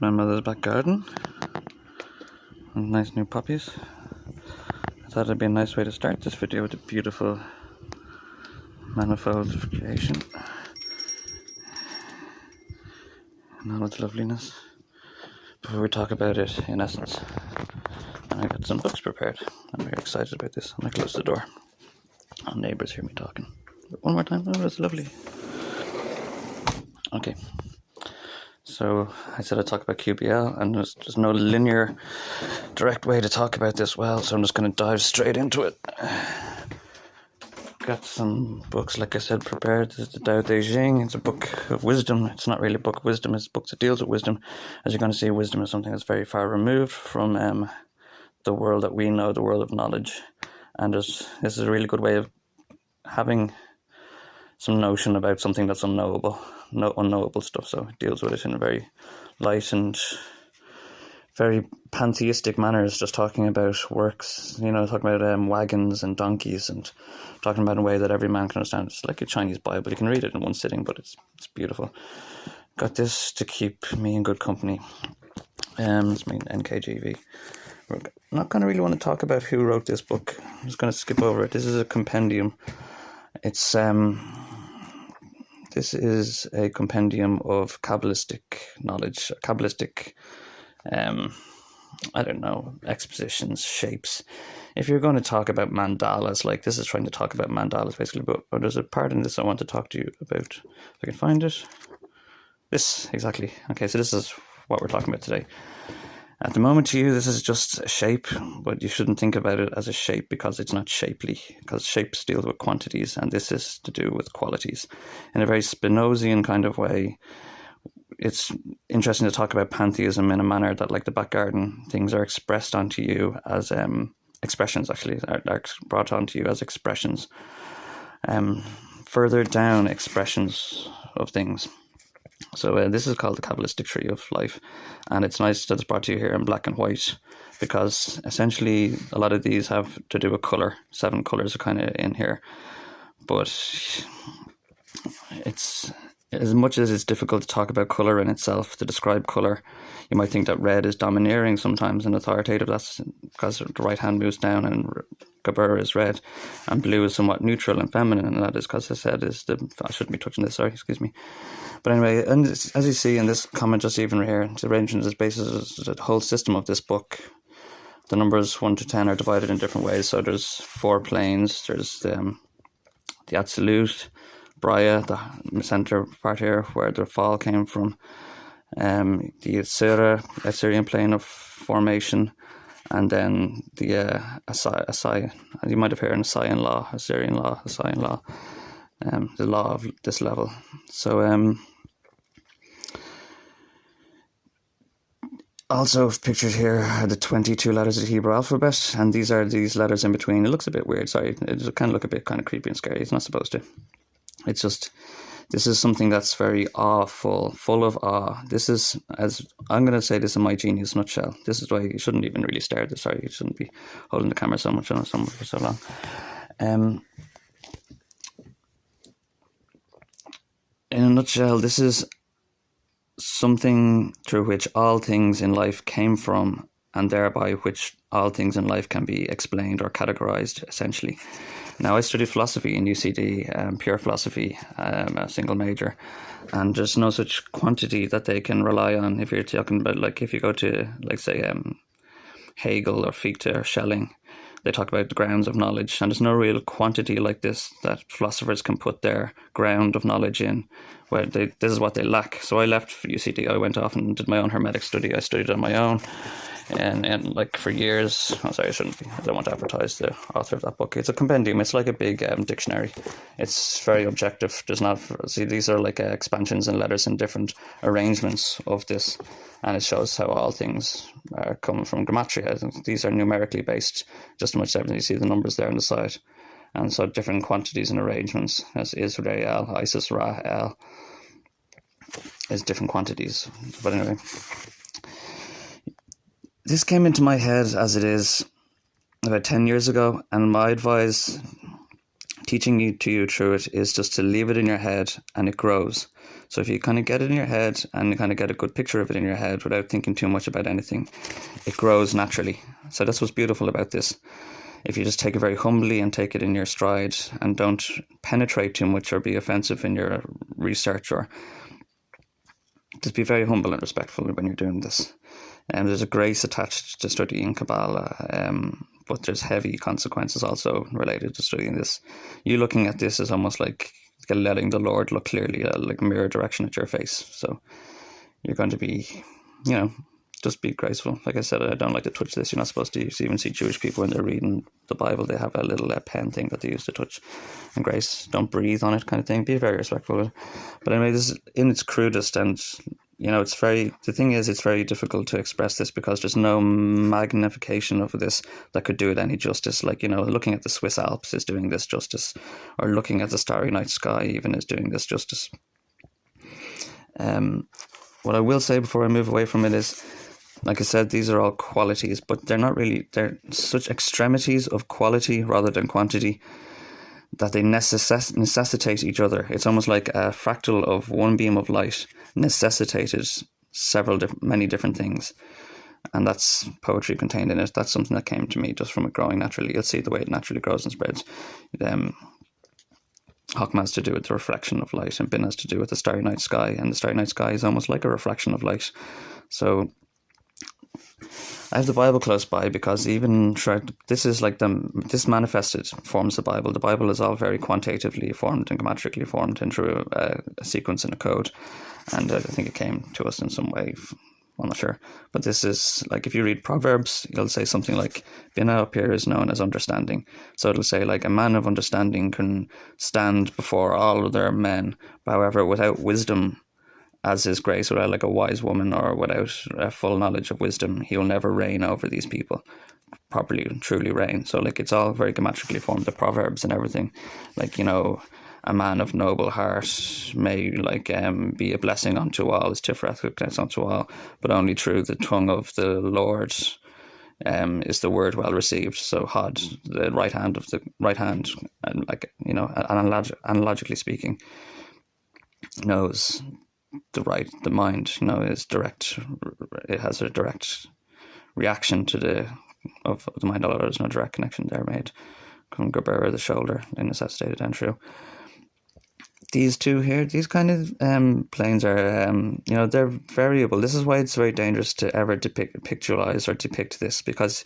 my mother's back garden. And nice new poppies. I thought it'd be a nice way to start this video with a beautiful manifold of creation and all its loveliness before we talk about it in essence. And I got some books prepared. I'm very excited about this. I'm going to close the door. Our neighbours hear me talking. But one more time. Oh, that's lovely. Okay. So I said I'd talk about QBL, and there's no linear, direct way to talk about this well, so I'm just going to dive straight into it. Got some books, like I said, prepared. This is the Tao Te Ching. It's a book of wisdom. It's not really a book of wisdom, it's a book that deals with wisdom. As you're going to see, wisdom is something that's very far removed from the world that we know, the world of knowledge. And this is a really good way of having some notion about something that's unknowable, unknowable stuff. So it deals with it in a very light and very pantheistic manner. It's just talking about works, talking about wagons and donkeys, and talking about in a way that every man can understand. It's like a Chinese Bible. You can read it in one sitting, but it's beautiful. Got this to keep me in good company. It's my NKGV. We're not going to really want to talk about who wrote this book. I'm just going to skip over it. This is a compendium. It's this is a compendium of Kabbalistic knowledge, Kabbalistic expositions, shapes. If you're going to talk about mandalas, like this is trying to talk about mandalas basically, but there's a part in this I want to talk to you about. If I can find it. This, exactly. Okay, so this is what we're talking about today. At the moment to you, this is just a shape, but you shouldn't think about it as a shape because it's not shapely, because shapes deal with quantities, and this is to do with qualities. In a very Spinozian kind of way, it's interesting to talk about pantheism in a manner that, like the back garden, things are expressed onto you as expressions, actually, are brought onto you as expressions. Further down, expressions of things. So this is called the Kabbalistic Tree of Life, and it's nice that it's brought to you here in black and white, because essentially a lot of these have to do with colour. 7 colours are kind of in here, but it's, as much as it's difficult to talk about colour in itself, to describe colour, you might think that red is domineering sometimes and authoritative. That's because the right hand moves down and Gabur is red, and blue is somewhat neutral and feminine, and that is because I said I shouldn't be touching this, sorry, excuse me. But anyway, and as you see in this comment just even here, the arrangement is basis the whole system of this book. The numbers 1 to 10 are divided in different ways. So there's 4 planes. There's the absolute, Braya, the center part here where the fall came from, the Assyrian plane of formation, and then the Asai. You might have heard an Assyrian law, the law of this level. So also pictured here are the 22 letters of the Hebrew alphabet, and these are these letters in between. It looks a bit weird, sorry. It can look a bit kind of creepy and scary. It's not supposed to. It's just, this is something that's very awful, full of awe. This is, as I'm going to say this in my genius nutshell. This is why you shouldn't even really stare at this. Sorry, you shouldn't be holding the camera so much on someone for so long. In a nutshell, this is something through which all things in life came from, and thereby which all things in life can be explained or categorized, essentially. Now, I studied philosophy in UCD, pure philosophy, a single major, and there's no such quantity that they can rely on. If you're talking about, like, if you go to, like, say, Hegel or Fichte or Schelling, they talk about the grounds of knowledge, and there's no real quantity like this that philosophers can put their ground of knowledge in, where this is what they lack. So I left UCD, I went off and did my own hermetic study. I studied on my own, and like for years, I don't want to advertise the author of that book. It's a compendium, it's like a big dictionary. It's very objective. These are like expansions and letters in different arrangements of this, and it shows how all things are coming from gematria. These are numerically based, just as much as everything. You see the numbers there on the side, and so different quantities and arrangements, as Israel, Isis, Ra, El, is different quantities. But anyway, this came into my head as it is about 10 years ago, and my advice teaching you through it is just to leave it in your head, and it grows. So if you kind of get it in your head and kind of get a good picture of it in your head without thinking too much about anything, it grows naturally. So that's what's beautiful about this. If you just take it very humbly and take it in your stride and don't penetrate too much or be offensive in your research, or just be very humble and respectful when you're doing this. And there's a grace attached to studying Kabbalah, but there's heavy consequences also related to studying this. You looking at this is almost like letting the Lord look clearly, like mirror direction at your face. So you're going to be, just be graceful. Like I said, I don't like to touch this. You're not supposed to even see Jewish people when they're reading the Bible. They have a little pen thing that they use to touch. And grace, don't breathe on it, kind of thing. Be very respectful. But anyway, this is in its crudest, and it's very difficult to express this because there's no magnification of this that could do it any justice. Like, looking at the Swiss Alps is doing this justice, or looking at the starry night sky even is doing this justice. What I will say before I move away from it is, like I said, these are all qualities, but they're such extremities of quality rather than quantity that they necessitate each other. It's almost like a fractal of one beam of light necessitated many different things. And that's poetry contained in it. That's something that came to me just from it growing naturally. You'll see the way it naturally grows and spreads. Chokmah has to do with the reflection of light, and Binah has to do with the starry night sky, and the starry night sky is almost like a reflection of light. So I have the Bible close by because even this is like this manifested forms the Bible. The Bible is all very quantitatively formed and grammatically formed into a sequence and a code, and I think it came to us in some way. I'm not sure, but this is like, if you read Proverbs, you'll say something like, Binah up here is known as understanding. So it'll say like, a man of understanding can stand before all other men, however, without wisdom as his grace, without like a wise woman or without a full knowledge of wisdom, he will never reign over these people, properly and truly reign. So like, it's all very grammatically formed, the Proverbs and everything. Like, a man of noble heart may be a blessing unto all, as Severity connects unto all, but only through the tongue of the Lord is the word well received. So Hod, the right hand, and analogically speaking, knows the mind, is direct. It has a direct reaction to the mind. Although there's no direct connection there made. Come Geber, the shoulder, they necessitated and true. These two here, these kind of planes are, they're variable. This is why it's very dangerous to ever pictorialize or depict this, because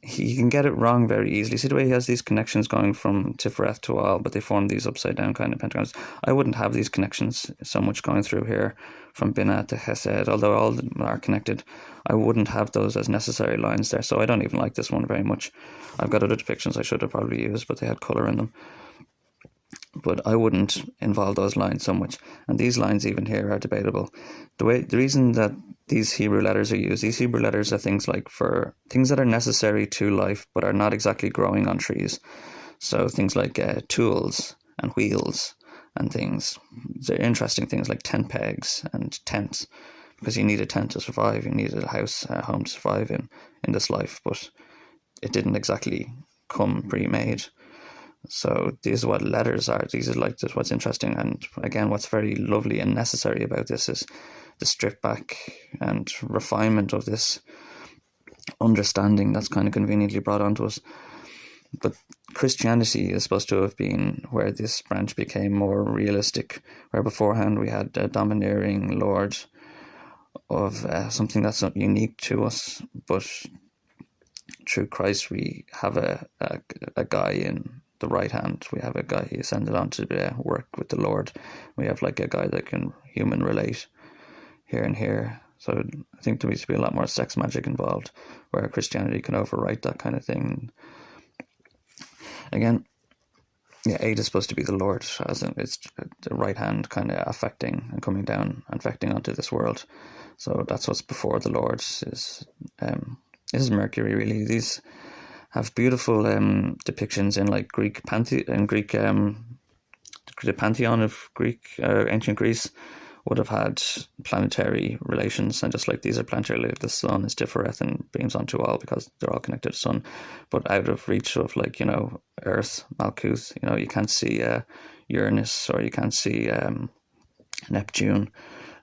he can get it wrong very easily. See the way he has these connections going from Tiferet to Al, but they form these upside down kind of pentagons. I wouldn't have these connections so much going through here from Binah to Chesed, although all of them are connected. I wouldn't have those as necessary lines there, so I don't even like this one very much. I've got other depictions I should have probably used, but they had colour in them. But I wouldn't involve those lines so much. And these lines even here are debatable. The reason that these Hebrew letters are used, these Hebrew letters are things like for things that are necessary to life but are not exactly growing on trees. So things like tools and wheels and things. They're interesting things like tent pegs and tents, because you need a tent to survive. You need a home to survive in this life, but it didn't exactly come pre-made. So these are what letters are. These are like what's interesting. And again, what's very lovely and necessary about this is the strip back and refinement of this understanding that's kind of conveniently brought onto us. But Christianity is supposed to have been where this branch became more realistic, where beforehand we had a domineering lord of something that's not unique to us, but through Christ we have a guy in the right hand. We have a guy who ascended on to work with the Lord. We have like a guy that can human relate here and here. So I think there needs to be a lot more sex magic involved, where Christianity can overwrite that kind of thing. Again, Aid is supposed to be the Lord, as in it's the right hand kind of affecting and coming down, affecting onto this world. So that's what's before the Lord is Mercury, really. These have beautiful depictions in like Greek pantheon, the pantheon of ancient Greece would have had planetary relations, and just like these are planetary, like the sun is Tiferet and beams onto all because they're all connected to the sun, but out of reach of Earth, Malkuth. You can't see Uranus, or you can't see Neptune,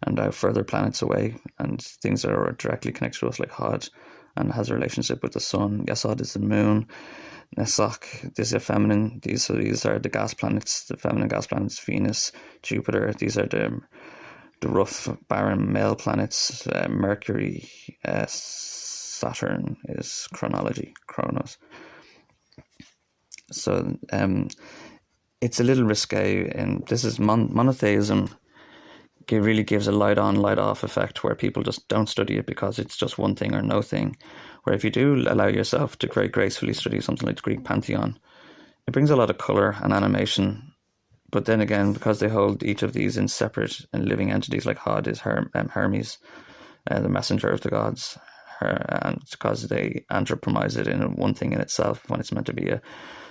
and now further planets away, and things that are directly connected to us, like Hod, and has a relationship with the sun. Yesod is the moon. Nesak, this is feminine. These are the gas planets, the feminine gas planets, Venus, Jupiter. These are the rough, barren male planets. Mercury, Saturn is chronology, Chronos. So it's a little risque, and this is monotheism. It really gives a light on, light off effect where people just don't study it because it's just one thing or no thing. Where if you do allow yourself to very gracefully study something like the Greek pantheon, it brings a lot of colour and animation. But then again, because they hold each of these in separate and living entities, like Hod is Hermes, the messenger of the gods, and because they anthropomorphize it in one thing in itself when it's meant to be a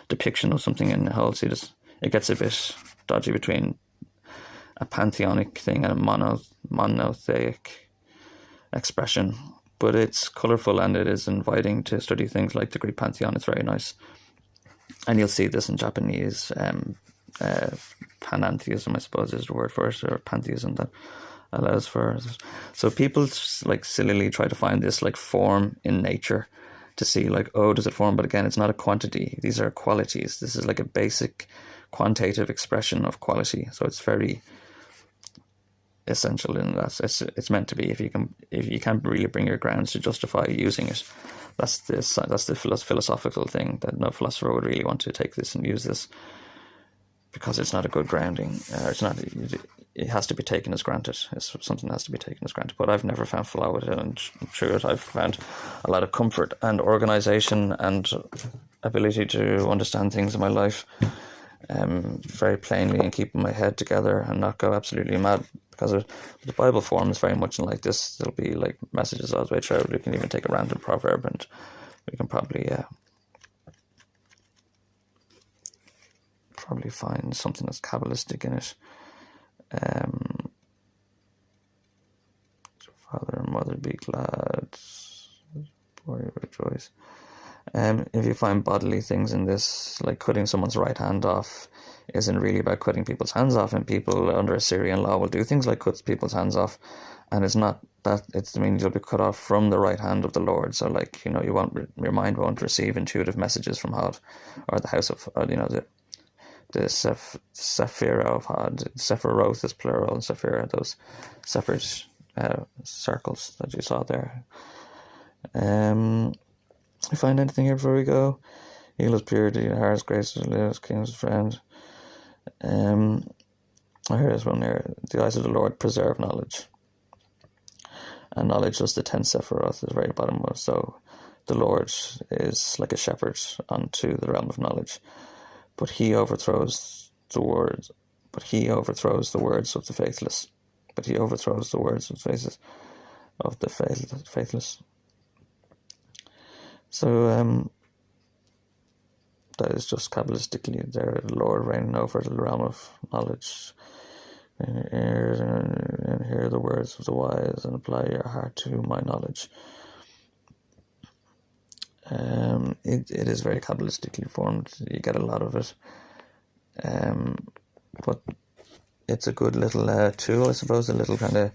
depiction of something in the whole. So it gets a bit dodgy between a pantheonic thing and a monotheic expression. But it's colourful and it is inviting to study things like the Greek pantheon. It's very nice. And you'll see this in Japanese. Panentheism, I suppose, is the word for it, or pantheism that allows for. So people like sillily try to find this like form in nature to see like, oh, does it form? But again, it's not a quantity. These are qualities. This is like a basic quantitative expression of quality. So it's very essential in that it's meant to be. If you can't really bring your grounds to justify using it, that's the philosophical thing that no philosopher would really want to take this and use this, because it's not a good grounding. It has to be taken as granted. It's something that has to be taken as granted. But I've never found flaw with it, and through it I've found a lot of comfort and organisation and ability to understand things in my life very plainly and keeping my head together and not go absolutely mad. Because the Bible form is very much like this. There'll be like messages all the way through. We can even take a random proverb and we can probably find something that's Kabbalistic in it. Father and mother be glad, boy rejoice. If you find bodily things in this, like cutting someone's right hand off isn't really about cutting people's hands off, and people under Assyrian law will do things like cut people's hands off, and it's not that, it's, I mean, you'll be cut off from the right hand of the Lord. So like, your mind won't receive intuitive messages from Hod, or the house of, the Sephira of Hod. Sephiroth is plural, and Sephira, those separate circles that you saw there. You find anything here before we go? Heal his purity, heart's grace, lives, king's friend. Here is one here. The eyes of the Lord preserve knowledge. And knowledge was the 10 Sephiroth at the very bottom of. So the Lord is like a shepherd onto the realm of knowledge. But he overthrows the words. But he overthrows the words of the faithless. But he overthrows the words of the faithless. So that is just Kabbalistically there, the Lord reigning over the realm of knowledge. And hear the words of the wise, and apply your heart to my knowledge. It is very Kabbalistically formed. You get a lot of it. But it's a good little tool, I suppose, a little kind of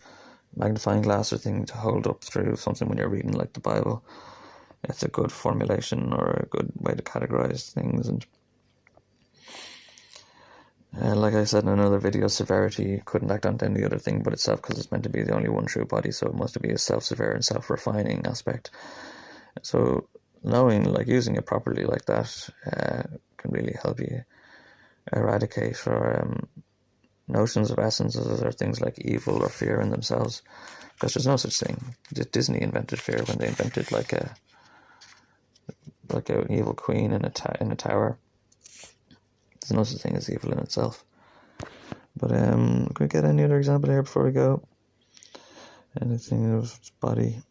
magnifying glass or thing to hold up through something when you're reading like the Bible. It's a good formulation or a good way to categorize things. And like I said in another video, severity couldn't act on any other thing but itself, because it's meant to be the only one true body, so it must be a self-severe and self-refining aspect. So knowing, like using it properly like that can really help you eradicate or notions of essences or things like evil or fear in themselves, because there's no such thing. Disney invented fear when they invented like an evil queen in a tower. There's no such thing as evil in itself. But can we get any other example here before we go? Anything of its body?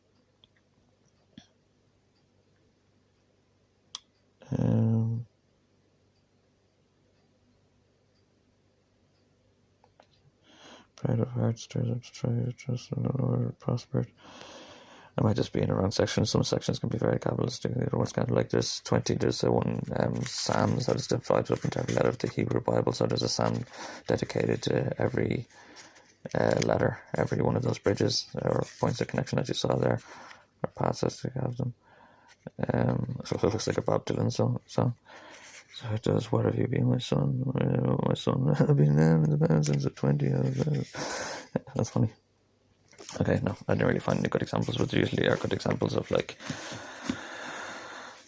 Pride of heart stirs up strife, trust in the Lord, prospered. I might just be in the wrong section. Some sections can be very Kabbalistic. The other ones kind of like there's a one Psalms that is divided up into every letter of the Hebrew Bible. So there's a Psalm dedicated to every letter. Every one of those bridges or points of connection that you saw there, or paths as you have them. So it looks like a Bob Dylan song. So it does. What have you been, my son? My son, I've been there in the band since the 20. That's funny. Okay, no, I didn't really find any good examples, but there usually are good examples of like,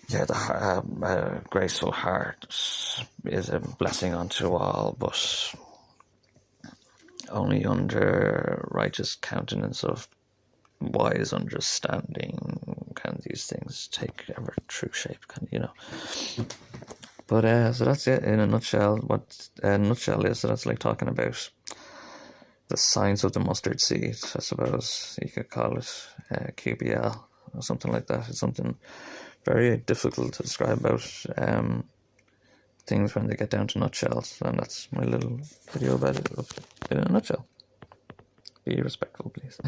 yeah, the graceful heart is a blessing unto all, but only under righteous countenance of wise understanding can these things take ever true shape, But so that's it in a nutshell. What a nutshell is, so that's like talking about the science of the mustard seed, I suppose you could call it QBL or something like that. It's something very difficult to describe about things when they get down to nutshells, and that's my little video about it in a nutshell. Be respectful, please.